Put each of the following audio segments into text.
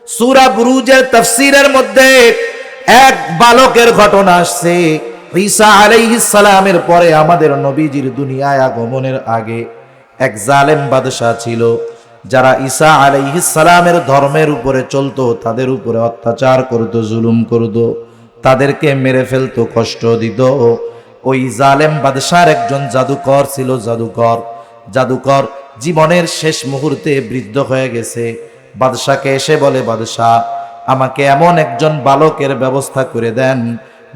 সূরা বুরুজের তাফসীরের মধ্যে এক বালকের ঘটনা আসছে। ঈসা আলাইহিস সালামের পরে আমাদের নবীজির দুনিয়ায় আগমনের আগে এক জালেম বাদশা ছিল, যারা ঈসা আলাইহিস সালামের ধর্মের উপরে চলতো, তাদের উপরে অত্যাচার করত, জুলুম করত, তাদেরকে মেরে ফেলতো, কষ্ট দিত। ওই জালেম বাদশার একজন জাদুকর ছিল। জাদুকর জীবনের শেষ মুহূর্তে বৃদ্ধ হয়ে গেছে। বাদশাকে এসে বলে, বাদশাহ, আমাকে এমন একজন বালকের ব্যবস্থা করে দেন,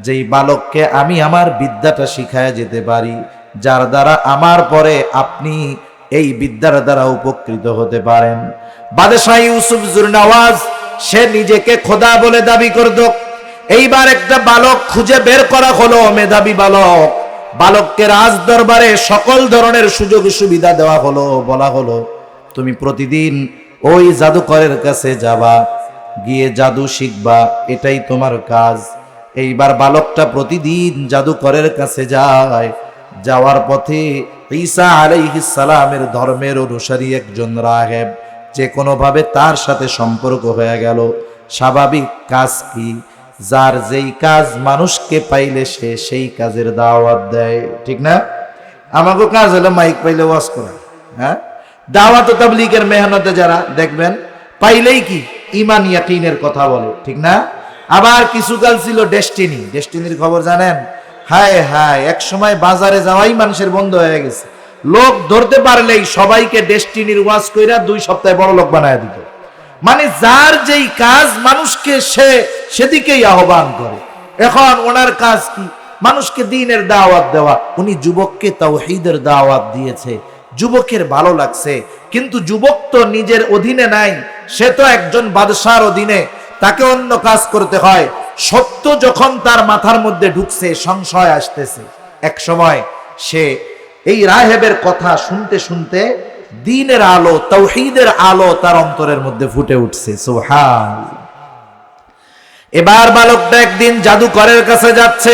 যেই বালককে আমি আমার বিদ্যাটা শিখায় যেতে পারি, যার দ্বারা আমার পরে আপনি এই বিদ্যার দ্বারা উপকৃত হতে পারেন। বাদশাহ ইউসুফ জুরনাওয়াজ সে নিজেকে খোদা বলে দাবি করত। এইবার একটা বালক খুঁজে বের করা হলো, মেধাবী বালক। বালককে রাজ দরবারে সকল ধরনের সুযোগ সুবিধা দেওয়া হলো। বলা হলো, তুমি প্রতিদিন ওই জাদুকরের কাছে যাবা, গিয়ে জাদু শিখবা, এটাই তোমার কাজ। এইবার বালকটা প্রতিদিন জাদুকরের কাছে যায়। যাওয়ার পথে ঈসা আলাইহিস সালামের ধর্মের অনুসারী একজন রাহেব যে কোনোভাবে তার সাথে সম্পর্ক হয়ে গেল। স্বাভাবিক কাজ কি? যার যেই কাজ মানুষকে পাইলে সে সেই কাজের দাওয়াত দেয়, ঠিক না? আমাকে কাজ হলো মাইক পাইলে ওয়াজ করা, হ্যাঁ, দাওয়াত ও তাবলীগের মেহনতে যারা দেখবেন পাইলেই কি ঈমান ইয়াকিনের কথা বলে, ঠিক না? আবার কিছুকাল ছিল ডেস্টিনির খবর জানেন? হায় হায়, এক সময় বাজারে যাওয়াই মানুষের বন্ধ হয়ে গেছে। লোক ধরতে পারলেই সবাইকে ডেস্টিনির ওয়াজ কইরা 2 সপ্তাহে বড় লোক বানায় দিত। মানে যার যেই কাজ মানুষকে সেদিকেই আহ্বান করে। এখন ওনার কাজ কি? মানুষকে দ্বীনের দাওয়াত দেওয়া। উনি যুবককে তাওহীদের দাওয়াত দিয়েছে, যুবকের ভালো লাগছে, কিন্তু যুবক তো নিজের অধীনে নাই, সে তো একজন বাদশার অধীনে, তাকে অন্য কাজ করতে হয়। সত্য যখন তার মাথার মধ্যে ঢুকছে, সংশয় আসতেছে। এক সময় সে এই রাহেবের কথা শুনতে শুনতে দ্বীনের আলো, তাওহীদের আলো তার অন্তরের মধ্যে ফুটে উঠছে। সুবহানাল্লাহ। এবার বালকটা একদিন জাদুকরের কাছে যাচ্ছে।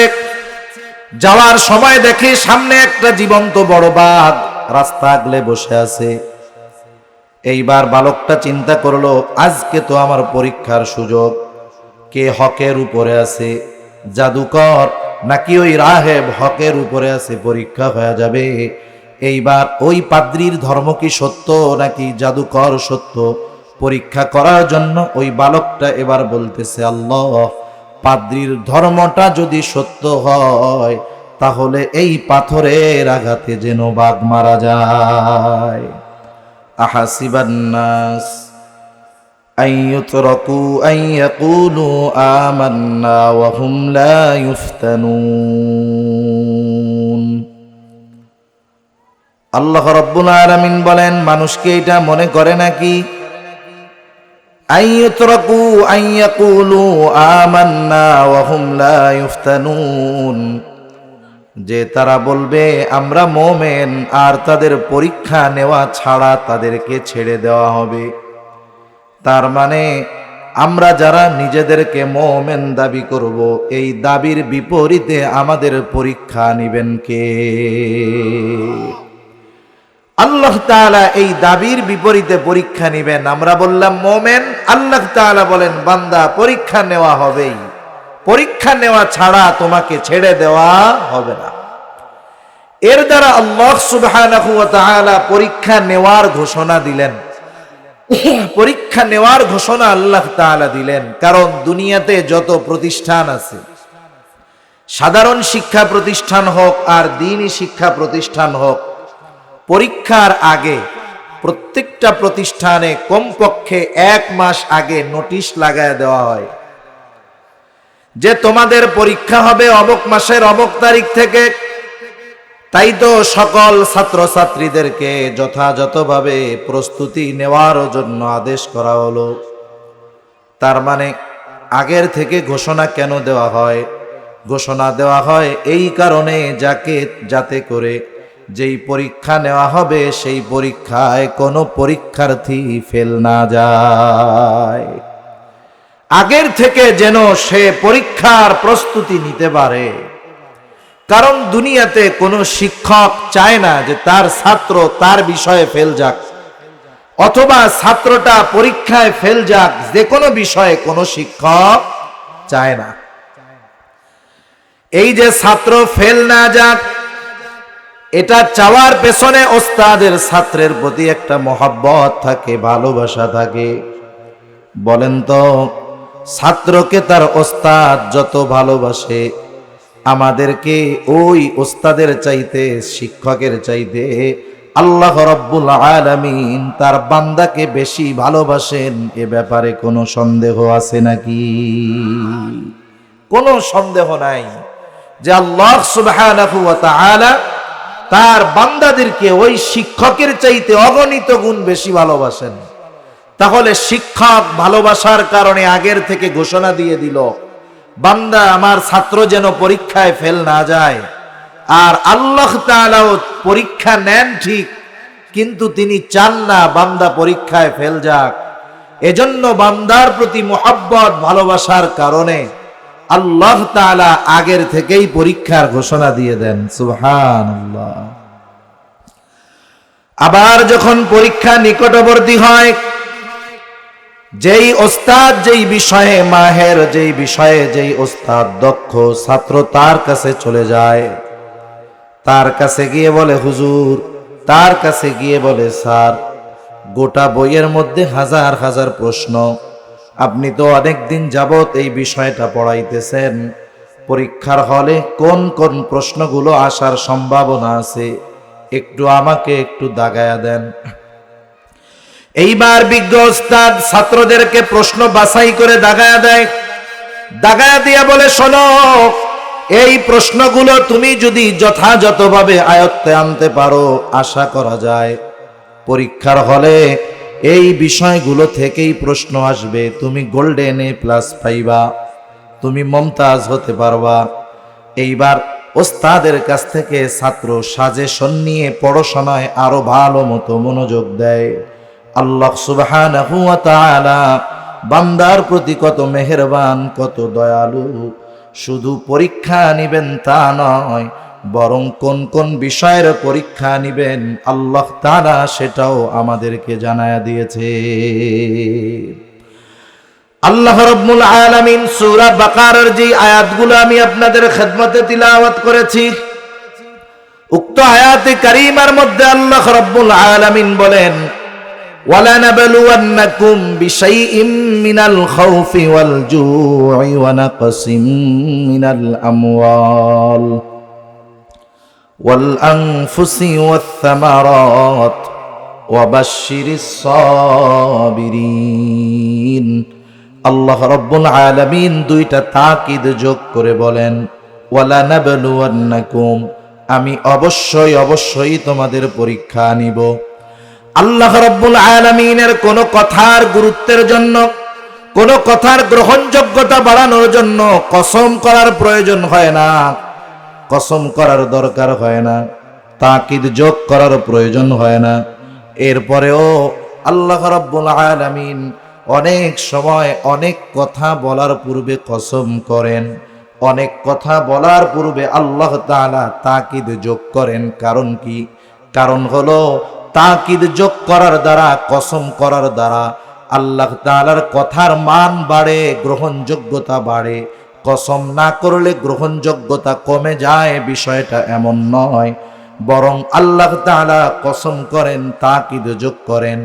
যাওয়ার সময় দেখে সামনে একটা জীবন্ত বড় বাঘ রাস্তা আগলে বসে আছে। এইবার বালকটা চিন্তা করলো, আজকে তো আমার পরীক্ষার সুযোগ। কে হকের উপরে আছে, জাদুকর নাকি ওই রাহেব হকের উপরে আছে, পরীক্ষা হয়ে যাবে। এইবার ওই পাদ্রীর ধর্ম কি সত্য নাকি জাদুকর সত্য, পরীক্ষা করার জন্য ওই বালকটা এবার বলতেছে, আল্লাহ, পাদ্রীর ধর্মটা যদি সত্য হয় তাহলে এই পাথরের আঘাতে যেন বাঘ মারা যায়। আহাসিবান নাস আইয়ুতরাকু আইয়াকুলু আমান্না ওয়া হুম লা ইফতানুন। আল্লাহ রাব্বুল আলামিন বলেন, মানুষকে এটা মনে করে নাকি আইয়ুতরাকু আইয়াকুলু আমান্না ওয়া হুম লা ইফতানুন, যে তারা বলবে আমরা মুমিন, আর তাদের পরীক্ষা নেওয়া ছাড়া তাদেরকে ছেড়ে দেওয়া হবে। তার মানে আমরা যারা নিজেদেরকে মুমিন দাবি করব, এই দাবির বিপরীতে আমাদের পরীক্ষা নেবেন কে? আল্লাহ তাআলা এই দাবির বিপরীতে পরীক্ষা নেবেন। আমরা বললাম মুমিন, আল্লাহ তাআলা বলেন বান্দা পরীক্ষা নেওয়া হবেই, পরীক্ষা নেওয়া ছাড়া তোমাকে ছেড়ে দেওয়া হবে না। এর দ্বারা আল্লাহ সুবহানাহু ওয়া তাআলা পরীক্ষা নেওয়ার ঘোষণা দিলেন। পরীক্ষা নেওয়ার ঘোষণা আল্লাহ তাআলা দিলেন, কারণ দুনিয়াতে যত প্রতিষ্ঠান আছে, সাধারণ শিক্ষা প্রতিষ্ঠান হোক আর দ্বীনি শিক্ষা প্রতিষ্ঠান হোক, পরীক্ষার আগে প্রত্যেকটা প্রতিষ্ঠানে কমপক্ষে 1 মাস আগে নোটিশ লাগায় দেওয়া হয় যে তোমাদের পরীক্ষা হবে অমুক মাসের অমুক তারিখ থেকে। তাই তো সকল ছাত্রছাত্রীদেরকে যথাযথভাবে প্রস্তুতি নেওয়ার জন্য আদেশ করা হলো। তার মানে আগের থেকে ঘোষণা কেন দেওয়া হয়? ঘোষণা দেওয়া হয় এই কারণে যাতে করে যেই পরীক্ষা নেওয়া হবে সেই পরীক্ষায় কোনো পরীক্ষার্থী ফেল না যায়, আগের থেকে যেন সে পরীক্ষার প্রস্তুতি নিতে পারে। কারণ দুনিয়াতে কোনো শিক্ষক চায় না যে তার ছাত্র তার বিষয়ে ফেল যাক। অথবা ছাত্রটা পরীক্ষায় ফেল যাক, যে কোনো বিষয়ে কোনো শিক্ষক চায় না। এই যে ছাত্র ফেল না যাক, এটা চাওয়ার পেছনে ওস্তাদের ছাত্রের প্রতি একটা মহব্বত থাকে, ভালোবাসা থাকে। বলেন তো, ছাত্রকে তার ওস্তাদ যত ভালোবাসে, আমাদেরকে ওই ওস্তাদের চাইতে, শিক্ষকের চাইতে আল্লাহ রাব্বুল আলামিন তার বান্দাকে বেশি ভালোবাসেন। এ ব্যাপারে কোনো সন্দেহ আছে নাকি? কোনো সন্দেহ নাই যে আল্লাহ সুবহানাহু ওয়া তাআলা তার বান্দাদেরকে ওই শিক্ষকের চাইতে অগণিত গুণ বেশি ভালোবাসেন। তাহলে শিক্ষক ভালোবাসার কারণে আগের থেকে ঘোষণা দিয়ে দিল, বান্দা আমার ছাত্র যেন পরীক্ষায় ফেল না যায়। আর আল্লাহ তাআলাও পরীক্ষা নেন ঠিক, কিন্তু তিনি চান না বান্দা পরীক্ষায় ফেল যাক। এজন্য বান্দার প্রতি মুহাব্বত, ভালোবাসার কারণে আল্লাহ তাআলা আগের থেকেই পরীক্ষার ঘোষণা দিয়ে দেন। সুবহানাল্লাহ। আবার যখন পরীক্ষা নিকটবর্তী হয়, যেই ওস্তাদ যেই বিষয়ে মাহের, যেই বিষয়ে যেই ওস্তাদ দক্ষ, ছাত্র তার কাছে চলে যায়। তার কাছে গিয়ে বলে হুজুর, তার কাছে গিয়ে বলে স্যার, গোটা বইয়ের মধ্যে হাজার হাজার প্রশ্ন, আপনি তো অনেক দিন যাবত এই বিষয়টা পড়াইতেছেন, পরীক্ষার হলে কোন কোন প্রশ্নগুলো আসার সম্ভাবনা আছে, একটু আমাকে একটু দাগায়া দেন। এইবার বিজ্ঞ ওস্তাদ ছাত্রদেরকে প্রশ্ন বাছাই করে দাগায়া দেয়। দাগায়া দিয়া বলে, শোনো, এই প্রশ্নগুলো তুমি যদি যথাযথভাবে আয়ত্তে আনতে পারো, আশা করা যায় পরীক্ষার হলে এই বিষয়গুলো থেকেই প্রশ্ন আসবে, তুমি গোল্ডেন এ প্লাস পাইবা, তুমি মমতাজ হতে পারবা। এইবার ওস্তাদের কাছ থেকে ছাত্র সাজেশন নিয়ে পড়াশোনায় আরো ভালো মতো মনোযোগ দেয়। আল্লাহ সুবহানাহু ওয়া তাআলা বান্দার প্রতি কত মেহেরবান, কত দয়ালু। শুধু পরীক্ষা নিবেন তা নয়, বরং কোন কোন বিষয়ের পরীক্ষা নিবেন আল্লাহ তাআলা সেটাও আমাদেরকে জানায়া দিয়েছে। আল্লাহ রাব্বুল আলামিন সূরা বাকারার যে আয়াতগুলো আমি আপনাদের খেদমতে তিলাওয়াত করেছি, উক্ত আয়াতে কারীমার মধ্যে আল্লাহ রাব্বুল আলামিন বলেন, وَلَنَبْلُوَنَّكُمْ بِشَيْءٍ مِّنَ الْخَوْفِ وَالْجُوعِ وَنَقْصٍ مِّنَ الْأَمْوَالِ وَالْأَنفُسِ وَالثَّمَرَاتِ وَبَشِّرِ الصَّابِرِينَ। আল্লাহ রাব্বুল আলামিন দুইটা তাকিদ যোগ করে বলেন, ওয়ালানাবলুওয়ান্নাকুম, আমি অবশ্যই অবশ্যই তোমাদের পরীক্ষা নিব। আল্লাহ রাব্বুল আলামিনের কোন কথার গুরুত্বের জন্য, কোন কথার গ্রহণযোগ্যতা বাড়ানোর জন্য কসম করার প্রয়োজন হয় না, কসম করার দরকার হয় না, তাকিদ যোগ করার প্রয়োজন হয় না। এরপরেও আল্লাহ রাব্বুল আলামিন অনেক সময় অনেক কথা বলার পূর্বে কসম করেন, অনেক কথা বলার পূর্বে আল্লাহ তাআলা তাকিদ যোগ করেন। কারণ কি? কারণ হলো তাকিদ যোগ করার দ্বারা, কসম করার দ্বারা আল্লাহ তাআলার কথার মান বাড়ে, গ্রহণযোগ্যতা বাড়ে। কসম না করলে গ্রহণযোগ্যতা কমে যায়, বিষয়টা এমন নয়। বরং আল্লাহ তাআলা কসম করেন, তাকিদ যোগ করেন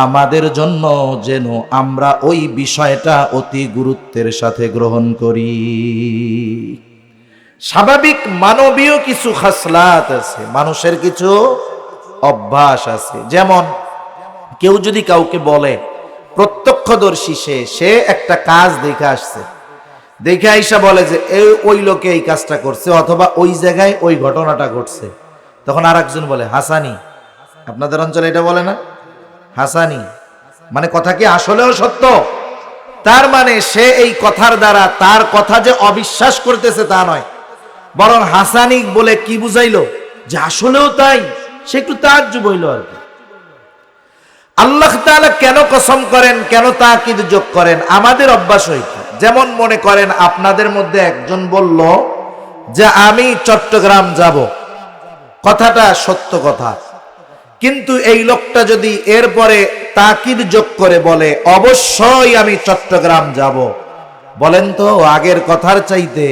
আমাদের জন্য, যেন আমরা ওই বিষয়টা অতি গুরুত্বের সাথে গ্রহণ করি। স্বাভাবিক মানবীয় কিছু খাসলাত আছে, মানুষের কিছু অভ্যাস আছে। যেমন কেউ যদি কাউকে বলে, প্রত্যক্ষদর্শী সে একটা কাজ দেখে আসছে, দেখে আইসা বলে যে ওই লোকে এই কাজটা করছে, অথবা ওই জায়গায় ওই ঘটনাটা ঘটছে, তখন আর একজন বলে হাসানি। আপনাদের অঞ্চলে এটা বলে না, হাসানি, মানে কথা কি আসলেও সত্য? তার মানে সে এই কথার দ্বারা তার কথা যে অবিশ্বাস করতেছে তা নয়, বরং হাসানি বলে কি বুঝাইলো যে আসলেও তাই, সে একটু তাজ্জুব হইল আর কি। আল্লাহ তাআলা কেন কসম করেন, কেন তাকিদ যোগ করেন? আমাদের অভ্যাস হইছে, যেমন মনে করেন আপনাদের মধ্যে একজন বলল যে আমি চট্টগ্রাম যাব, কথাটা সত্য কথা, কিন্তু এই লোকটা যদি এরপরে তাকিদ যোগ করে বলে অবশ্যই আমি চট্টগ্রাম যাব, বলেন তো আগের কথার চাইতে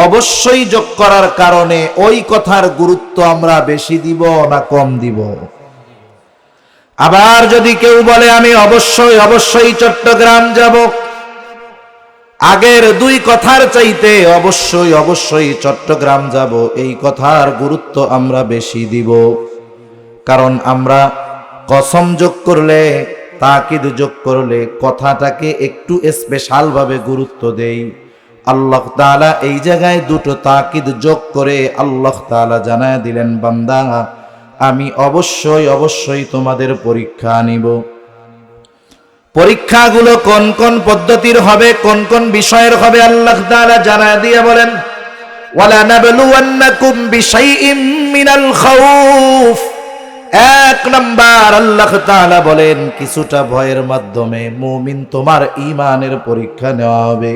অবশ্যই যোগ করার কারণে ওই কথার গুরুত্ব আমরা বেশি দিব না কম দিব? আবার যদি কেউ বলে আমি অবশ্যই অবশ্যই চট্টগ্রাম যাব, আগের দুই কথার চাইতে অবশ্যই অবশ্যই চট্টগ্রাম যাব এই কথার গুরুত্ব আমরা বেশি দিব। কারণ আমরা কসম যোগ করলে, তাকিদ যোগ করলে কথাটাকে একটু স্পেশাল ভাবে গুরুত্ব দেই। আল্লাহ তাআলা এই জায়গায় দুটো তাকিদ যোগ করে আল্লাহ তাআলা জানায় দিলেন, বান্দা আমি অবশ্যই অবশ্যই তোমাদের পরীক্ষা নিব। পরীক্ষাগুলো কোন কোন পদ্ধতির হবে, কোন কোন বিষয়ের হবে আল্লাহ তাআলা জানায় দিয়ে বলেন, ওয়ালা নাবলুওয়ান্নাকুম বিশাইইম মিনাল খাউফ। এক নাম্বার আল্লাহ তাআলা বলেন কিছুটা ভয়ের মাধ্যমে মুমিন তোমার ঈমানের পরীক্ষা নেওয়া হবে।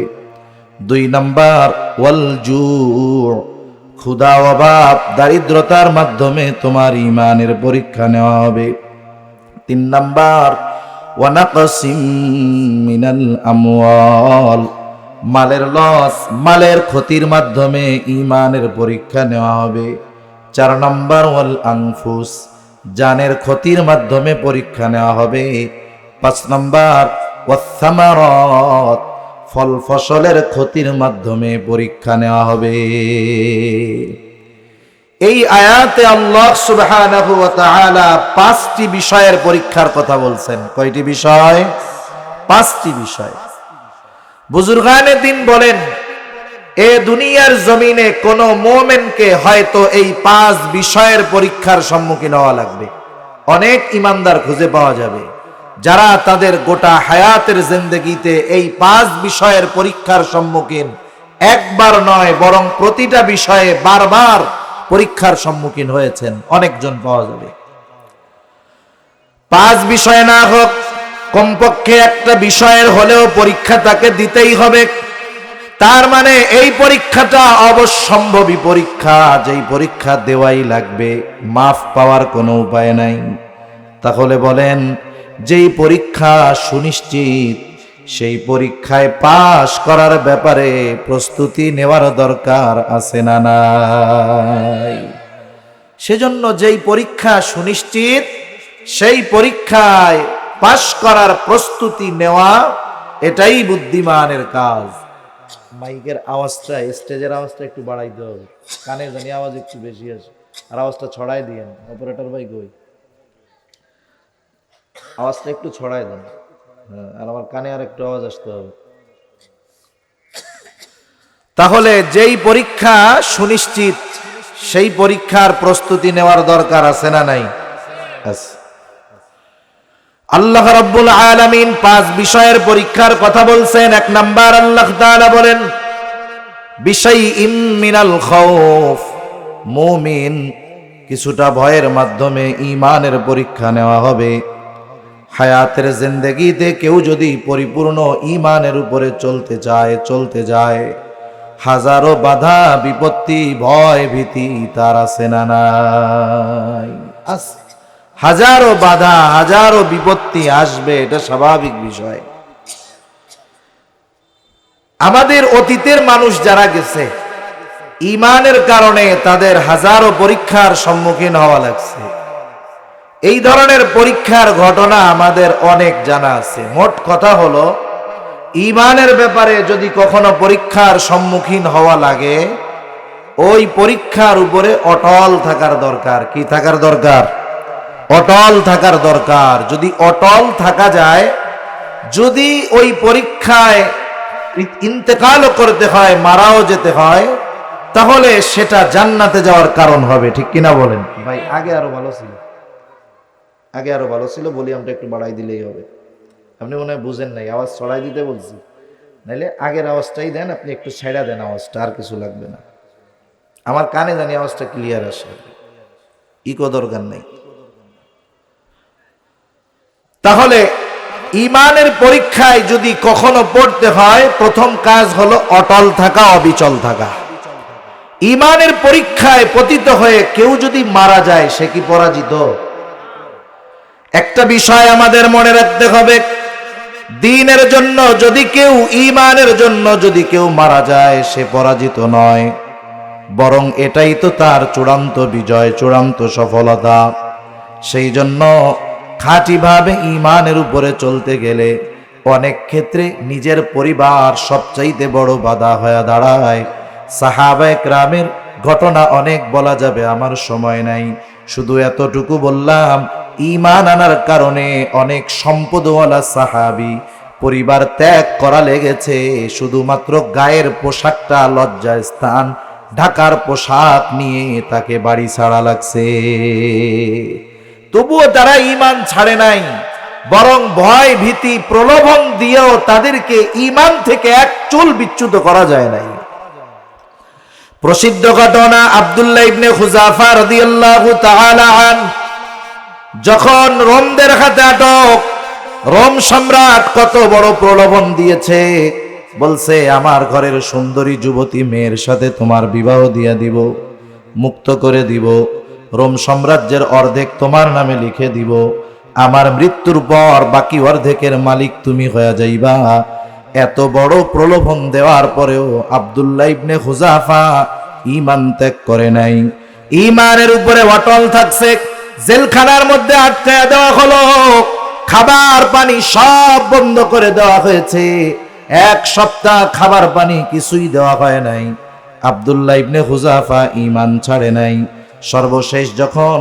দুই নাম্বার ওয়াল জু, ক্ষুধা অভাব দারিদ্রতার মাধ্যমে তোমার ঈমানের পরীক্ষা নেওয়া হবে। তিন নাম্বার ওয়ানাকসিম মিনাল আমওয়াল, মালের লস, মালের ক্ষতির মাধ্যমে ঈমানের পরীক্ষা নেওয়া হবে। চার নাম্বার ওয়াল আনফুস, জানের ক্ষতির মাধ্যমে পরীক্ষা নেওয়া হবে। পাঁচ নাম্বার ওয়াস সামারাত, ফল ফসলের ক্ষতির মাধ্যমে পরীক্ষা নেওয়া হবে। এই আয়াতে আল্লাহ সুবহানাহু ওয়া তাআলা পাঁচটি বিষয়ের পরীক্ষার কথা বলছেন। কয়টি বিষয়? পাঁচটি বিষয়। বুজুর্গানে দিন বলেন এ দুনিয়ার জমিনে কোন মুমিনকে হয়তো এই পাঁচ বিষয়ের পরীক্ষার সম্মুখীন হওয়া লাগবে। অনেক ইমানদার খুঁজে পাওয়া যাবে যারা তাদের গোটা হায়াতের জিন্দেগিতে এই পাঁচ বিষয়ের পরীক্ষার সম্মুখীন একবার নয় বরং প্রতিটা বিষয়ে বারবার পরীক্ষার সম্মুখীন হয়েছেন। অনেকজন পাওয়া যাবে। পাঁচ বিষয় না হোক, কমপক্ষে একটা বিষয়ের হলেও পরীক্ষা তাকে দিতেই হবে। তার মানে এই পরীক্ষাটা অবশ্যম্ভাবী পরীক্ষা, যেই পরীক্ষা দেওয়াই লাগবে, মাফ পাওয়ার কোনো উপায় নাই। তাহলে বলেন যেই পরীক্ষা সুনিশ্চিত সেই পরীক্ষায় পাশ করার ব্যাপারে প্রস্তুতি নেওয়ার দরকার আছে না নাই? সেজন্য যেই পরীক্ষা সুনিশ্চিত সেই পরীক্ষায় পাশ করার প্রস্তুতি নেওয়া, এটাই বুদ্ধিমানের কাজ। মাইকের আওয়াজটা, স্টেজের আওয়াজটা একটু বাড়াই দিতে হবে, কানে জানি আওয়াজ একটু বেশি আসে, আর আওয়াজটা ছড়াই দিয়েন। অপারেটর ভাই কই, আওয়াজটা একটু ছড়াই দেন। হ্যাঁ, আর আমার কানে আর একটু আওয়াজ আসতে হবে। তাহলে যেই পরীক্ষা সুনিশ্চিত সেই পরীক্ষার প্রস্তুতি নেওয়ার দরকার আছে না নাই? আছে। আল্লাহ রাব্বুল আলামিন পাঁচ বিষয়ের পরীক্ষার কথা বলছেন। এক নাম্বার আল্লাহ তাআলা বলেন বিশাইইম মিনাল খাউফ, মুমিন কিছুটা ভয়ের মাধ্যমে ঈমানের পরীক্ষা নেওয়া হবে। হায়াতের জিন্দেগিতে কেউ যদি পরিপূর্ণ ঈমানের উপরে চলতে যায় হাজারো বাধা বিপত্তি ভয় ভীতি তার আছে না নাই? হাজারো বাধা হাজারো বিপত্তি আসবে, এটা স্বাভাবিক বিষয়। আমাদের অতীতের মানুষ যারা গেছে ঈমানের কারণে তাদের হাজারো পরীক্ষার সম্মুখীন হওয়া লাগছে। এই ধরনের পরীক্ষার ঘটনা আমাদের অনেক জানা আছে। মোট কথা হলো ঈমানের ব্যাপারে যদি কখনো পরীক্ষার সম্মুখীন হওয়া লাগে ওই পরীক্ষার উপরে অটল থাকার দরকার। কি থাকার দরকার? অটল থাকার দরকার। যদি অটল থাকা যায়, যদি ওই পরীক্ষায় ইন্তেকালও করতে হয়, মারাও যেতে হয়, তাহলে সেটা জান্নাতে যাওয়ার কারণ হবে। ঠিক কিনা বলেন? ভাই আগে আরো ভালো ছিল, আগে আরো ভালো ছিল, ভলিউমটা একটু বাড়াই দিলেই হবে। আপনি মনে হয় বুঝেন নাই, আওয়াজ ছড়াই দিতে বলছি। নাইলে আগের আওয়াজটাই দেন, আপনি একটু ছেড়া দেন আওয়াজটা, আর কিছু লাগবে না। আমার কানে জানি আওয়াজটা ক্লিয়ার আসে, ইকো দরকার নেই। তাহলে ঈমানের পরীক্ষায় যদি কখনো পড়তে হয়, প্রথম কাজ হলো অটল থাকা, অবিচল থাকা। ঈমানের পরীক্ষায় পতিত হয়ে কেউ যদি মারা যায় সে কি পরাজিত? একটা বিষয় আমাদের মনে রাখতে হবে, দ্বীনের জন্য যদি কেউ, ঈমানের জন্য যদি কেউ মারা যায়, সে পরাজিত নয়, বরং এটাই তো তার চূড়ান্ত বিজয়, চূড়ান্ত সফলতা। সেই জন্য খাঁটিভাবে ঈমানের উপরে চলতে গেলে অনেক ক্ষেত্রে নিজের পরিবার সবচাইতে বড় বাধা হয়ে দাঁড়ায়। সাহাবায়ে কেরামের ঘটনা অনেক বলা যাবে, আমার সময় নাই, শুধু এতটুকু বললাম, ঈমান আনার কারণে অনেক সম্পদওয়ালা সাহাবী পরিবার ত্যাগ করা লেগেছে, শুধুমাত্র গায়ের পোশাকটা লজ্জার স্থান, ঢাকার পোশাক নিয়ে তাকে বাড়ি ছাড়া লাগছে। তবুও তারা ঈমান ছাড়ে নাই, বরং ভয় ভীতি প্রলোভন দিয়েও তাদেরকে ঈমান থেকে এক চুল বিচ্যুত করা যায় নাই। প্রসিদ্ধ ঘটনা, আব্দুল্লাহ ইবনে খুযাফা রাদিয়াল্লাহু তাআলা আন যখন রোমদের হাতে আটক, রোম সম্রাট কত বড় প্রলোভন দিয়েছে, বলছে আমার ঘরের সুন্দরী যুবতী মেয়ের সাথে তোমার বিবাহ দিয়া দিব, মুক্ত করে দিব, রোম সাম্রাজ্যের অর্ধেক তোমার নামে লিখে দিব, আমার মৃত্যুর পর বাকি অর্ধেকের মালিক তুমি হয়ে যাইবা। এত বড় প্রলোভন দেওয়ার পরেও আব্দুল্লাহ ইবনে খুযাফা ঈমান ত্যাগ করে নাই, ঈমানের উপরে অটল থাকছে। জেলখানার মধ্যে আটকায়া দেওয়া হলো, খাবার পানি সব বন্ধ করে দেওয়া হয়েছে, এক সপ্তাহ খাবার পানি কিছুই দেওয়া হয় নাই। আব্দুল্লাহ ইবনে খুযাফা ঈমান ছাড়ে নাই। সর্বশেষ যখন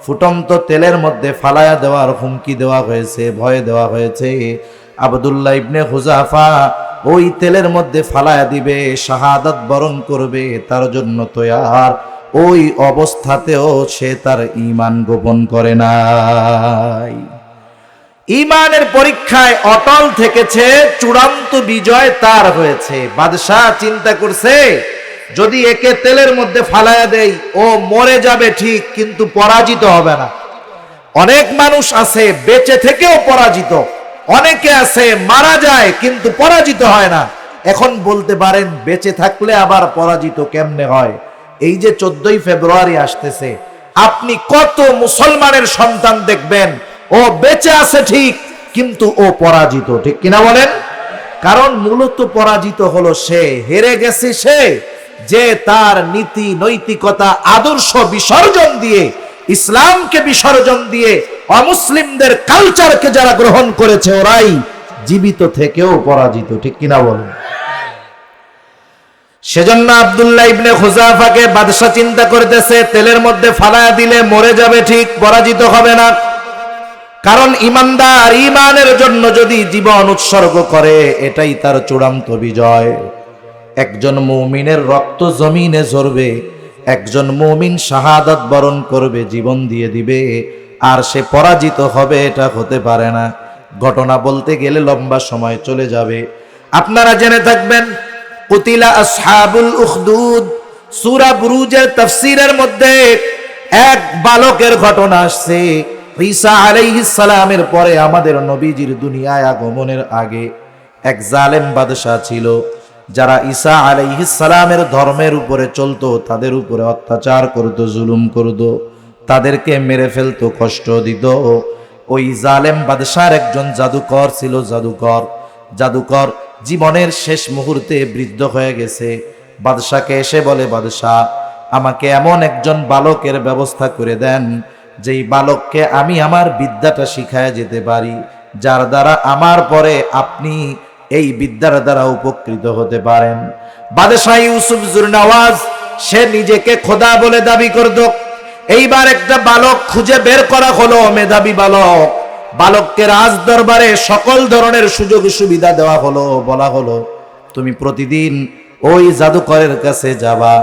ফুটন্ত তেলের মধ্যে ফালায়া দেওয়ার হুমকি দেওয়া হয়েছে, ভয় দেওয়া হয়েছে, আব্দুল্লাহ ইবনে খুযাফা ওই তেলের মধ্যে ফালায়া দিবে, শাহাদাত বরণ করবে, তার জন্য তৈয়ার। ওই অবস্থাতেও সে তার ঈমান গোপন করে নাই। ঈমানের পরীক্ষায় অটল থেকেছে, চূড়ান্ত বিজয় তার হয়েছে। বাদশাহ চিন্তা করছে, যদি একে তেলের মধ্যে ফালায়া দেই, ও মরে যাবে ঠিক, কিন্তু পরাজিত হবে না। অনেক মানুষ আছে বেঁচে থেকেও পরাজিত, অনেকে আছে মারা যায় কিন্তু পরাজিত হয় না। এখন বলতে পারেন, বেঁচে থাকলে আবার পরাজিত কেমনে হয়? এই যে 14ই ফেব্রুয়ারি আসতেছে, আপনি কত মুসলমানের সন্তান দেখবেন, ও বেঁচে আছে ঠিক, কিন্তু ও পরাজিত, ঠিক কিনা বলেন? কারণ মূলত পরাজিত হলো সে, হেরে গেছে সে, যে তার নীতি নৈতিকতা আদর্শ বিসর্জন দিয়ে, ইসলামকে বিসর্জন দিয়ে অমুসলিমদের কালচারকে যারা গ্রহণ করেছে, ওরাই জীবিত থেকেও পরাজিত, ঠিক কিনা বলেন? সেজন্য আব্দুল্লাহ ইবনে খুযাফাকে বাদশা চিন্তা করতেছে, তেলের মধ্যে ফালায়া দিলে মরে যাবে ঠিক, পরাজিত হবে না। কারণ ঈমানদার ঈমানের জন্য যদি জীবন উৎসর্গ করে, এটাই তার চূড়ান্ত বিজয়। একজন মুমিনের রক্ত জমিনে ঝরবে, একজন মুমিন শাহাদাত বরণ করবে, জীবন দিয়ে দিবে, আর সে পরাজিত হবে, এটা হতে পারে না। ঘটনা বলতে গেলে লম্বা সময় চলে যাবে। আপনারা জেনে থাকবেন, কুতিলা আসহাবুল উখদুদ, সূরা বুরুজের তাফসীরের মধ্যে এক বালকের ঘটনা আসছে। ঈসা আলাইহিস সালামের পরে আমাদের নবীজির দুনিয়ায় আগমনের আগে এক জালেম বাদশা ছিল, যারা ঈসা আলাইহিস সালামের ধর্মের উপরে চলতো, তাদের উপরে অত্যাচার করত, জুলুম করত, তাদেরকে মেরে ফেলতো, কষ্ট দিত। ওই জালেম বাদশার একজন জাদুকর ছিল, জাদুকর জীবনের শেষ মুহূর্তে বৃদ্ধ হয়ে গেছে। বাদশাকে এসে বলে, বাদশাহ, আমাকে এমন একজন বালকের ব্যবস্থা করে দেন, যেই বালককে আমি আমার বিদ্যাটা শিখায় যেতে পারি, যার দ্বারা আমার পরে আপনি এই বিদ্যার দ্বারা উপকৃত হতে পারেন। বাদশাহ ইউসুফ জুরনাওয়াজ, সে নিজেকে খোদা বলে দাবি করত। এইবার একটা বালক খুঁজে বের করা হলো, মেধাবী বালক। বালককে রাজ দরবারে সকল ধরনের সুযোগ সুবিধা দেওয়া হলো, বলা হলো, তুমি প্রতিদিন ওই জাদুকরের কাছে যাবা,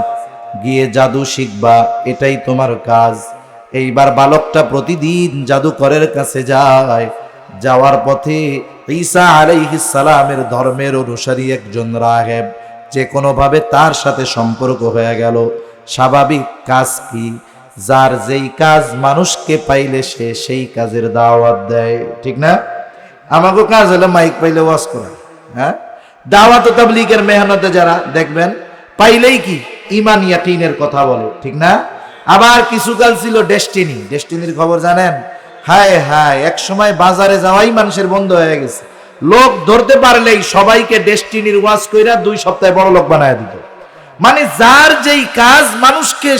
গিয়ে জাদু শিখবা, এটাই তোমার কাজ। এইবার বালকটা প্রতিদিন জাদুকরের কাছে যায়। যাওয়ার পথে ঈসা আলাইহিস সালামের ধর্মের অনুসারী একজন রাহেব যে কোনোভাবে তার সাথে সম্পর্ক হয়ে গেল। স্বাভাবিক কাজ কি? যার যেই কাজ মানুষকে পাইলে সে সেই কাজের দাওয়াত দেয়, ঠিক না? আমাকে কাজ হলো মাইক পাইলে ওয়াজ করা, হ্যাঁ, দাওয়াত ও তাবলীগের মেহনতে যারা দেখবেন পাইলেই কি ঈমান ইয়াকিনের কথা বলে, ঠিক না? আবার কিছুকাল ছিল ডেস্টিনির খবর জানেন? হায় হায়, এক সময় বাজারে যাওয়াই মানুষের বন্ধ হয়ে গেছে। লোক ধরতে পারলেই সবাইকে ডেস্টিনির ওয়াজ কইরা 2 সপ্তাহে বড় লোক বানায় দিত। মানে যার যেই কাজ মানুষকে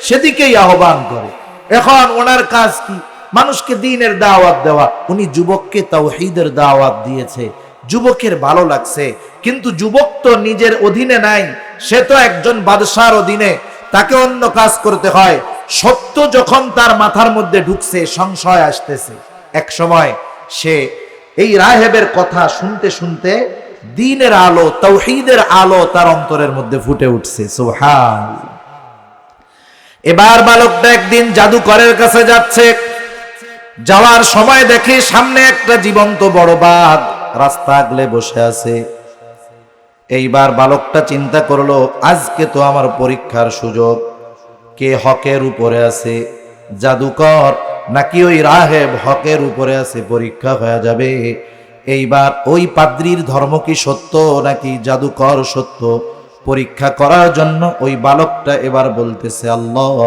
সেদিকেই আহ্বান করে। এখন ওনার কাজ কি? মানুষকে দ্বীনের দাওয়াত দেওয়া। উনি যুবককে তাওহীদের দাওয়াত দিয়েছে, যুবকের ভালো লাগছে, কিন্তু যুবক তো নিজের অধীনে নাই, সে তো একজন বাদশার অধীনে, তাকে অন্য কাজ করতে হয়। সত্য যখন তার মাথার মধ্যে ঢুকছে, সংশয় আসতেছে। এক সময় সে এই রাহেবের কথা শুনতে শুনতে দ্বীনের আলো, তাওহীদের আলো তার অন্তরের মধ্যে ফুটে উঠছে। সুবহানাল্লাহ। এবার বালকটা একদিন জাদুকরের কাছে যাচ্ছে। যাওয়ার সময় দেখে সামনে একটা জীবন্ত বড় বাঘ রাস্তা আগলে বসে আছে। এইবার বালকটা চিন্তা করলো, আজকে তো আমার পরীক্ষার সুযোগ। কে হকের উপরে আছে, জাদুকর নাকি ওই রাহেব হকের উপরে আছে, পরীক্ষা হয়ে যাবে। এইবার ওই পাদ্রীর ধর্ম কি সত্য নাকি জাদুকর সত্য, পরীক্ষা করার জন্য ওই বালকটা এবার বলতেছে, আল্লাহ,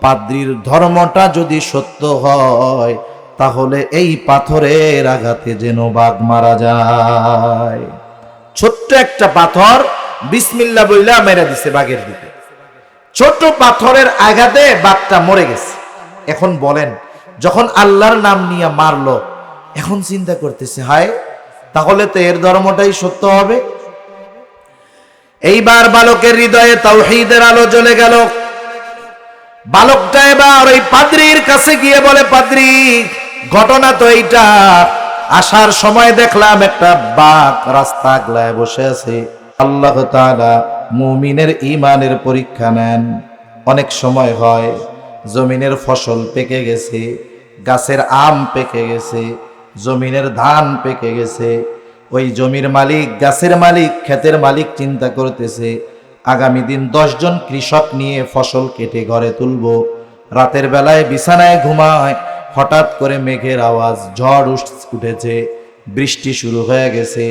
পাদ্রীর ধর্মটা যদি সত্য হয় তাহলে এই পাথরের আঘাতে যেন বাঘ মারা যায়। ছোট্ট একটা পাথর বিসমিল্লাহ বইলা মেরে দিছে বাঘের দিকে। ছোট পাথরের আঘাতে বাঘটা মরে গেছে। এখন বলেন, যখন আল্লাহর নাম নিয়ে মারলো, এখন চিন্তা করতেছে, হায়, তাহলে তো এর ধর্মটাই সত্য হবে। এইবার বালকের হৃদয়ে তাওহীদের আলো জ্বলে গেল। বালকটা এবার ওই পাদ্রীর কাছে গিয়ে বলে, পাদ্রী, ঘটনা তো এইটা, আসার সময় দেখলাম একটা বাঘ রাস্তা আগলায় বসে আছে। আল্লাহ তাআলা মুমিনের ঈমানের পরীক্ষা নেন। অনেক সময় হয় জমিনের ফসল পেকে গেছে, গাছের আম পেকে গেছে, জমিনের ধান পেকে গেছে। ওই জমির মালিক, গাছের মালিক, ক্ষেতের মালিক চিন্তা করতেছে, আগামী দিন 10 জন কৃষক নিয়ে ফসল কেটে ঘরে তুলবো। রাতের বেলায় বিছানায় ঘুমায়, হঠাৎ করে মেঘের আওয়াজ, ঝড় উঠেছে, বৃষ্টি শুরু হয়ে গেছে।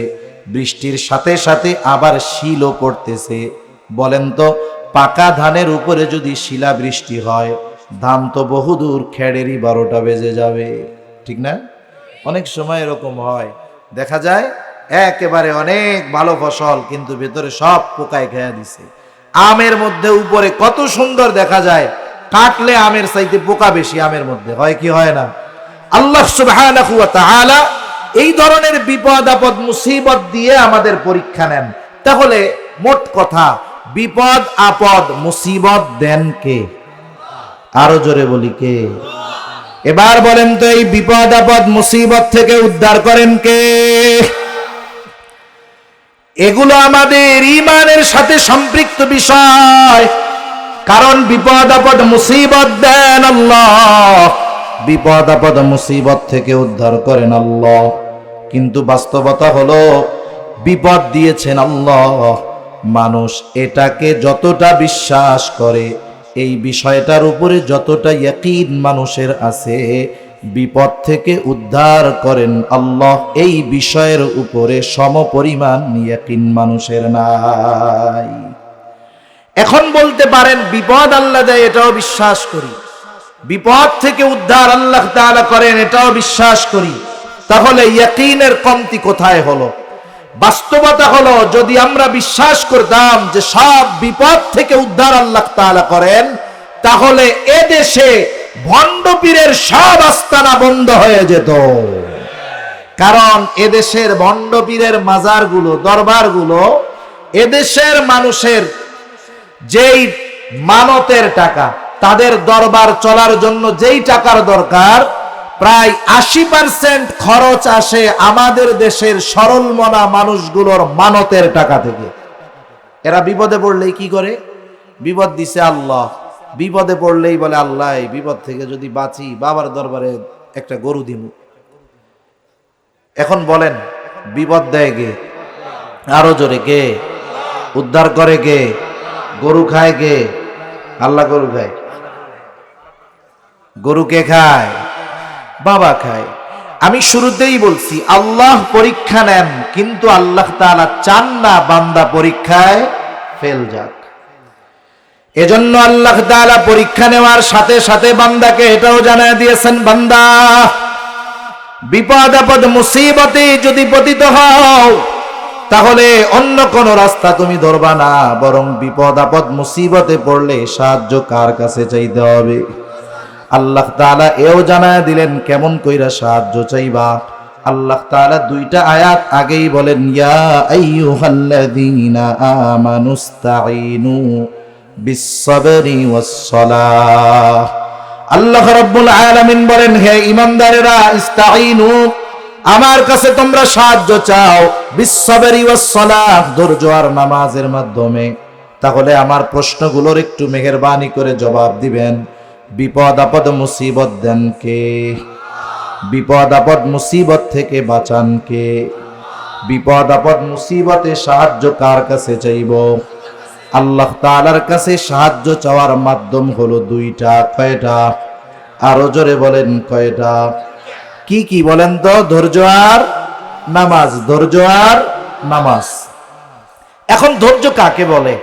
বৃষ্টির সাথে সাথে আবার শিলও পড়তেছে। বলেন তো, পাকা ধানের উপরে যদি শিলা বৃষ্টি হয়, ধান তো বহুদূর খেড়েরই 12টা বেজে যাবে, ঠিক না? অনেক সময় এরকম হয়, দেখা যায় একেবারে অনেক ভালো ফসল, কিন্তু ভেতরে সব পোকায় খেয়ে দিছে। আমের মধ্যে উপরে কত সুন্দর দেখা যায়, কাটলে আমের চাইতে পোকা বেশি আমের মধ্যে, হয় কি হয় না? আল্লাহ সুবহানাহু ওয়া তাআলা এই ধরনের বিপদ আপদ মুসিবত দিয়ে আমাদের পরীক্ষা নেন। তাহলে মোট কথা, বিপদ আপদ মুসিবত দেন কে? আরো জোরে বলি, কে? এবার বলেন তো, এই বিপদ আপদ মুসিবত থেকে উদ্ধার করেন কে? এগুলো আমাদের ঈমানের সাথে সম্পৃক্ত বিষয়। কারণ বিপদ আপদ মুসিবত দেন আল্লাহ, বিপদ আপদ মুসিবত থেকে উদ্ধার করেন আল্লাহ। কিন্তু বাস্তবতা হলো, বিপদ দিয়েছেন আল্লাহ, মানুষ এটাকে যতটা বিশ্বাস করে, এই বিষয়টার উপরে যতটা ইয়াকিন মানুষের আছে, বিপদ থেকে উদ্ধার করেন আল্লাহ, এই বিষয়ের উপরে সমপরিমাণ ইয়াকিন মানুষের নাই। এখন বলতে পারেন, বিপদ আল্লাহ দেয়, এটাও বিশ্বাস করি, বিপদ থেকে উদ্ধার আল্লাহ তাআলা করেন, এটাও বিশ্বাস করি। তাহলে ইয়াকিনের কমতি কোথায় হলো? বাস্তবতা হলো, যদি আমরা বিশ্বাস করতাম যে সব বিপদ থেকে উদ্ধার আল্লাহ তাআলা করেন, তাহলে এদেশে ভণ্ড পীরের সব আস্তানা বন্ধ হয়ে যেত। কারণ এদেশের ভণ্ড পীরের মাজারগুলো, দরবারগুলো, এদেশের মানুষের যেই মানতের টাকা, তাদের দরবার চলার জন্য যেই টাকার দরকার, প্রায় 80% খরচ আসে আমাদের দেশের সরল মনা মানুষগুলোর মানতের টাকা থেকে। এরা বিপদে পড়লেই কি করে? বিপদ দিছে আল্লাহ, বিপদে পড়লেই বলে, আল্লাহ, এই বিপদ থেকে যদি বাঁচি, বাবার দরবারে একটা গরু দিব। এখন বলেন, বিপদ দেয় কে? আরো জোরে, কে? উদ্ধার করে কে? গরু খায় কে? আল্লাহ গরু খায়? গরু কে খায়? বাবা খায়। আমি শুরুতেই বলছি, আল্লাহ পরীক্ষা নেন, কিন্তু আল্লাহ তাআলা চান না বান্দা পরীক্ষায় ফেল যাক। এজন্য আল্লাহ তাআলা পরীক্ষা নেওয়ার সাথে সাথে বান্দাকে এটাও জানায় দিয়েছেন, বান্দা বিপদ আপদ মুসিবতে যদি পতিত হও তাহলে অন্য কোন রাস্তা তুমি ধরবা না, বরং বিপদ আপদ মুসিবতে পড়লে সাহায্য কার কাছে চাইতে হবে। আল্লাহ তাআলা এও জানায় দিলেন কেমন কইরা সাহায্য চাইবা। আল্লাহ তাআলা দুইটা আয়াত আগেই বলেন, ইয়া আইয়ুহাল্লাযীনা আমানুস্তাঈনু বিস-সাবরি ওয়াস-সালাহ। আল্লাহ রাব্বুল আলামিন বলেন, হে ঈমানদারেরা, ইস্তাঈনু, আমার কাছে তোমরা সাহায্য চাও, বিস-সাবরি ওয়াস-সালাহ, ধৈর্য আর নামাজের মাধ্যমে। তাহলে আমার প্রশ্নগুলোর একটু মেহেরবানি করে জবাব দিবেন। বিপদ আপদ মুসিবত দেন কে? বিপদ আপদ মুসিবত থেকে বাঁচান কে? বিপদ আপদ মুসিবতে সাহায্য কার কাছে চাইব? আল্লাহ তাআলার কাছে সাহায্য চাওয়ার মাধ্যম হলো দুইটা। কয়টা? আরো জোরে বলেন, কয়টা? কি কি বলেন তো? ধৈর্য আর নামাজ, ধৈর্য আর নামাজ। এখন ধৈর্য কাকে বলে?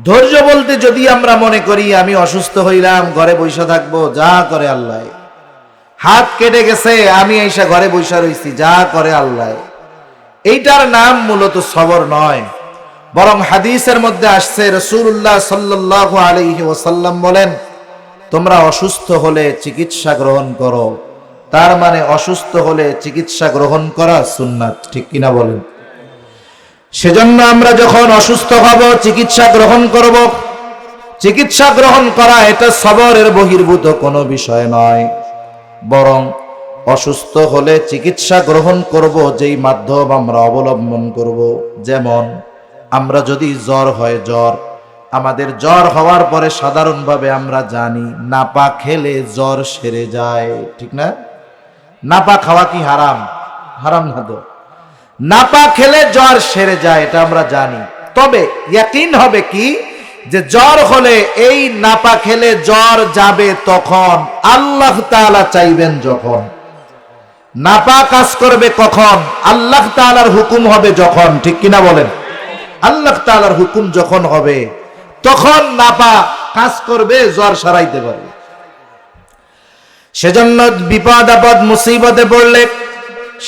ধৈর্য বলতে যদি আমরা মনে করি আমি অসুস্থ হইলাম, ঘরে বৈশা থাকবো, যা করে আল্লাহ। হাত কেটে গেছে, আমি এসে ঘরে বৈশা রইছি, যা করে আল্লাহ, এইটার নাম মূলত সবর নয়। বরং হাদিসের মধ্যে আসছে, রাসূলুল্লাহ সাল্লাল্লাহু আলাইহি ওয়াসাল্লাম বলেন, তোমরা অসুস্থ হলে চিকিৎসা গ্রহণ করো। তার মানে অসুস্থ হলে চিকিৎসা গ্রহণ করা সুন্নাত, ঠিক কিনা বলেন? সেজন্য আমরা যখন অসুস্থ হব চিকিৎসা গ্রহণ করব। চিকিৎসা গ্রহণ করা এটা সবরের বহির্ভূত কোনো বিষয় নয়, বরং অসুস্থ হলে চিকিৎসা গ্রহণ করব যেই মাধ্যম আমরা অবলম্বন করব। যেমন আমরা যদি জ্বর হয়, জ্বর, আমাদের জ্বর হওয়ার পরে সাধারণভাবে আমরা জানি নাপা খেলে জ্বর সেরে যায়, ঠিক না? নাপা খাওয়া কি হারাম? হারাম না তো। নাপা খেলে জ্বর সেরে যায়, এটা আমরা জানি। তবে ইয়াকিন হবে কি, যে জ্বর হলে এই নাপা খেলে জ্বর যাবে তখন, আল্লাহ তাআলা চাইবেন যখন। নাপা কাজ করবে কখন? আল্লাহ তাআলার হুকুম হবে যখন, ঠিক কিনা বলেন? আল্লাহ তাআলার হুকুম যখন হবে তখন নাপা কাজ করবে, জ্বর সারাইতে পারবে। সেজন্য বিপদ আপদ মুসিবতে পড়লে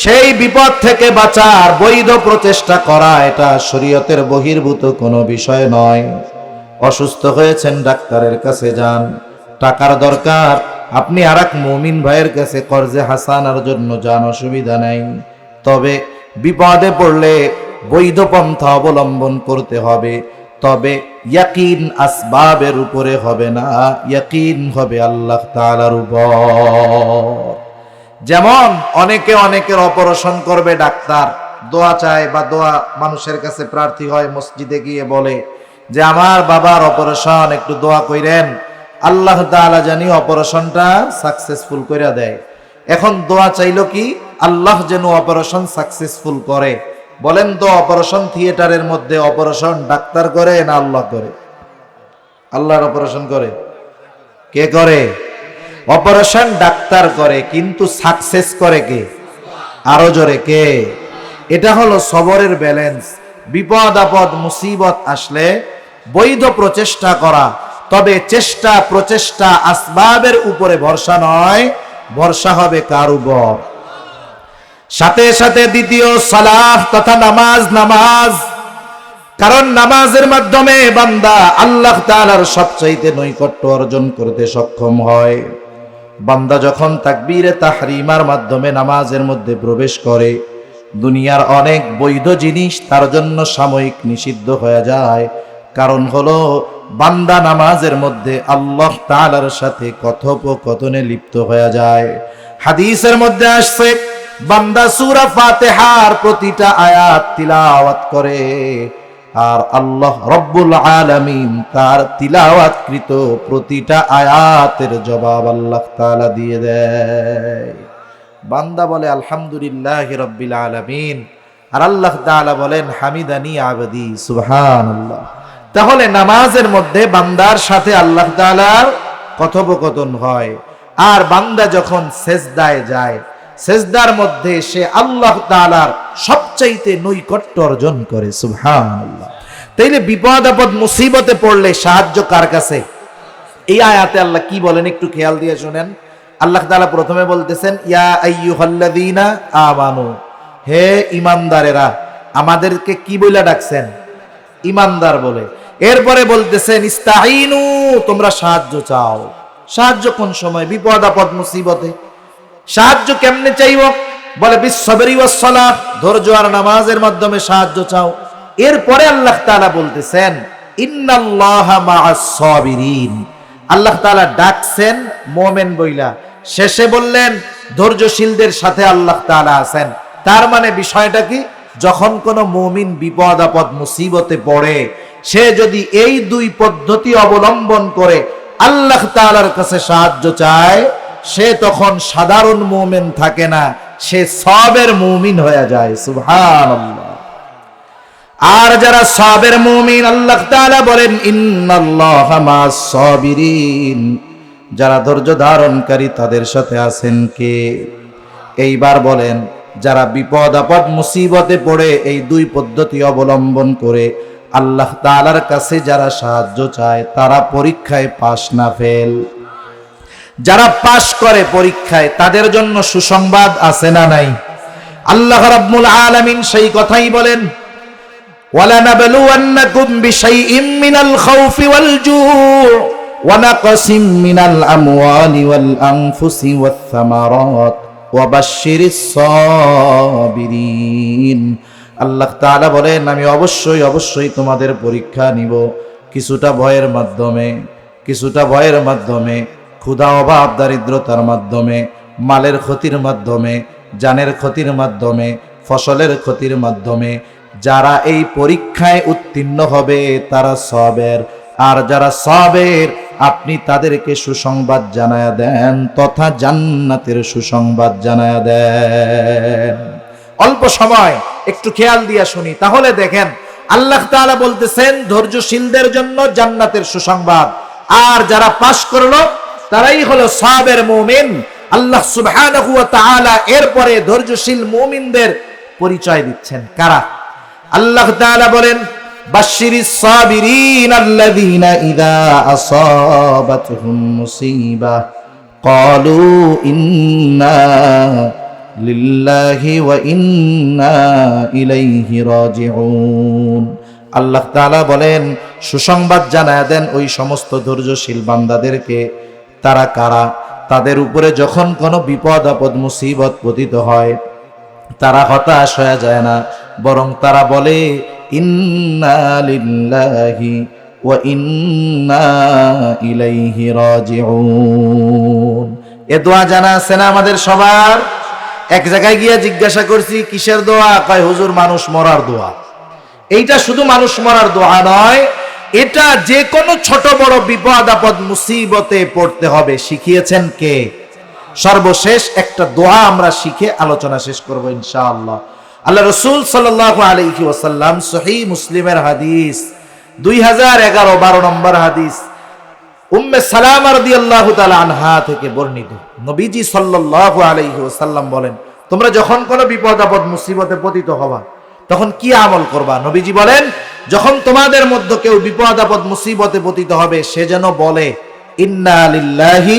সেই বিপদ থেকে বাঁচার বৈধ প্রচেষ্টা করা এটা শরীয়তের বহির্ভূত কোনো বিষয় নয়। অসুস্থ হয়েছেন, ডাক্তারের কাছে যান। টাকার দরকার, আপনি আরেক মুমিন ভাইয়ের কাছে কর্জে হাসানার জন্য যান, অসুবিধা নাই। তবে বিপদে পড়লে বৈধ পন্থা অবলম্বন করতে হবে। তবে ইয়াকিন আসবাবের উপরে হবে না, ইয়াকিন হবে আল্লাহ তাআলার উপর। যেমন অনেকে অনেকের অপারেশন করবে, ডাক্তার দোয়া চায় বা দোয়া মানুষের কাছে প্রার্থী হয়, মসজিদে গিয়ে বলে যে আমার বাবার অপারেশন, একটু দোয়া কইরেন, আল্লাহ তাআলা জানি অপারেশনটা সাকসেসফুল কইরা দেয়। এখন দোয়া চাইলো কি? আল্লাহ যেন অপারেশন সাকসেসফুল করে। বলেন তো, অপারেশন থিয়েটারের মধ্যে অপারেশন ডাক্তার করে না আল্লাহ করে? আল্লাহর অপারেশন করে কে করে? অপারেশন ডাক্তার করে, কিন্তু সাকসেস করে কে? আরো জোরে, কে? এটা হলো সবরের ব্যালেন্স। বিপদ আপদ মুসিবত আসলে বৈধ প্রচেষ্টা করা, তবে চেষ্টা প্রচেষ্টা আসবাবের উপরে ভরসা নয়, ভরসা হবে কার উপর? সাথে সাথে দ্বিতীয় সালাহ তথা নামাজ। নামাজ, কারণ নামাজের মাধ্যমে বান্দা আল্লাহ তাআলার সবচাইতে নৈকট্য অর্জন করতে সক্ষম হয়। বান্দা যখন তাকবীরে তাহরিমার মাধ্যমে নামাজের মধ্যে প্রবেশ করে, দুনিয়ার অনেক বৈধ জিনিস তার জন্য সাময়িক নিষিদ্ধ হয়ে যায়। কারণ হলো বান্দা নামাজের মধ্যে আল্লাহ তাআলার সাথে কথোপকথনে লিপ্ত হয়ে যায়। হাদিসের মধ্যে আসছে, বান্দা সূরা ফাতিহার প্রতিটা আয়াত তিলাওয়াত করে, আর আল্লাহ রব্বুল আলামিন তার তিলাওয়াতকৃত প্রতিটা আয়াতের জবাব আল্লাহ তাআলা দিয়ে দেয়। বান্দা বলে আলহামদুলিল্লাহি রাব্বিল আলামিন, আর আল্লাহ তাআলা বলেন হামিদানি আবদি, সুবহানাল্লাহ। তাহলে নামাজের মধ্যে বান্দার সাথে আল্লাহ তাআলার কথোপকথন হয়। আর বান্দা যখন সেজদায় যায়, সেজদার মধ্যে সে আল্লাহ তাআলার সবচাইতে নৈকট্য অর্জন করে, সুবহানাল্লাহ। তাইলে বিপদ আপদ মুসিবতে পড়লে সাহায্য কার কাছে? এই আয়াতে আল্লাহ কি বলেন একটু খেয়াল দিয়ে শুনেন। আল্লাহ তাআলা প্রথমে বলতেছেন ইয়া আইয়ুহাল্লাযীনা আমানু, হে ঈমানদারেরা। আমাদেরকে কি বলে ডাকছেন? ঈমানদার বলে। এরপরে বলতেছেন ইস্তাঈনু, তোমরা সাহায্য চাও। সাহায্য কোন সময়? বিপদ আপদ মুসিবতে। সাহায্য কেমনে চাইব? বলে বিসসবরি ওয়াস সালাহ, ধৈর্য আর নামাজের মাধ্যমে সাহায্য চাও। এরপরে আল্লাহ তাআলা বলতেছেন ইন্নাল্লাহা মাআস সাবিরিন। আল্লাহ তাআলা ডাকছেন মুমিন বইলা, শেষে বললেন ধৈর্যশীলদের সাথে আল্লাহ তাআলা আছেন। তার মানে বিষয়টা কি? যখন কোনো মুমিন বিপদ আপদ মুসিবতে পড়ে, সে যদি এই দুই পদ্ধতি অবলম্বন করে আল্লাহ তাআলার কাছে সাহায্য চায়, সে তখন সাধারণ মুমিন থাকে না, সে সবের মুমিন হয়ে যায়। সুবহানাল্লাহ। আর যারা সবের মুমিন, আল্লাহ তাআলা বলেন ইন্নাল্লাহা মা'আস সাবিরিন, যারা ধৈর্য ধারণকারী তাদের সাথে আছেন কে? এইবার বলেন যারা বিপদ আপদ মুসিবতে পড়ে এই দুই পদ্ধতি অবলম্বন করে আল্লাহ তাআলার কাছে যারা সাহায্য চায়, তারা পরীক্ষায় পাস না ফেল? যারা পাস করে পরীক্ষায়, তাদের জন্য সুসংবাদ আছে না নাই? আল্লাহ রাব্বুল আলামিন সেই কথাই বলেন ওয়ালানাবলুওয়ান্নাকুম বিশাইইম মিনাল খাউফি ওয়াল জুউ ওয়া নাকসিম মিনাল আমওয়ালি ওয়াল আনফুসি ওয়াত থামারাত ওয়া বাশশিরিস সাবিরিন। আল্লাহ তাআলা বলেন আমি অবশ্যই তোমাদের পরীক্ষা নিব, কিছুটা ভয়ের মাধ্যমে, ক্ষুধা অভাব দারিদ্রতার মাধ্যমে, মালের ক্ষতির মাধ্যমে, জানের ক্ষতির মাধ্যমে, ফসলের ক্ষতির মাধ্যমে। যারা এই পরীক্ষায় উত্তীর্ণ হবে তারা সবের। আর যারা সবের, আপনি তাদেরকে সুসংবাদ জানায়া দেন তথা জান্নাতের সুসংবাদ জানায়া দেন। অল্প সময় একটু খেয়াল দিয়া শুনি, তাহলে দেখেন আল্লাহ তাআলা বলতেছেন ধৈর্যশীলদের জন্য জান্নাতের সুসংবাদ, আর যারা পাশ করলো তারাই হলো সাবের মুমিন। আল্লাহ সুবহানাহু ওয়া তাআলা এরপরে ধৈর্যশীল মুমিনদের পরিচয় দিচ্ছেন। কারা? আল্লাহ তাআলা বলেন বাশশিরিস সাবিরিন আল্লাযীনা ইযা আসাবাতহুম মুসিবাহ ক্বালু ইন্না লিল্লাহি ওয়া ইন্না ইলাইহি রাজিউন। আল্লাহ তাআলা বলেন সুসংবাদ জানায়া দেন ওই সমস্ত ধৈর্যশীল বান্দাদেরকে। তারা কারা? তাদের উপরে যখন কোনো বিপদ আপদ মুসিবত পতিত হয়, তারা হতাশ হয়ে যায় না, বরং তারা বলে ইন্না লিল্লাহি ওয়া ইন্না ইলাইহি রাজিউন। এ দোয়া জানা আছে না আমাদের সবার? এক জায়গায় গিয়া জিজ্ঞাসা করছি কিসের দোয়া? কয় হুজুর মানুষ মরার দোয়া। এইটা শুধু মানুষ মরার দোয়া নয়, এটা যে কোনো ছোট বড় বিপদ আপদ মুসিবতে পড়তে হবে। শিখিয়েছেন কে? সর্বশেষ একটা দোয়া আমরা শিখে আলোচনা শেষ করব ইনশাআল্লাহ। আল্লাহ রাসূল সাল্লাল্লাহু আলাইহি ওয়াসাল্লাম সহিহ মুসলিমের হাদিস 2011-12 নম্বর হাদিস উম্মে সালামা রাদিয়াল্লাহু তাআলা আনহা থেকে বর্ণিত। নবীজি সাল্লাল্লাহু আলাইহি ওয়াসাল্লাম বলেন তোমরা যখন কোনো বিপদ আপদ মুসিবতে পতিত হবা তখন কি আমল করবা? নবীজি বলেন যখন তোমাদের মধ্যে কেউ বিপদ আপদ মুসিবতে পতিত হবে সে যেন বলে ইন্না লিল্লাহি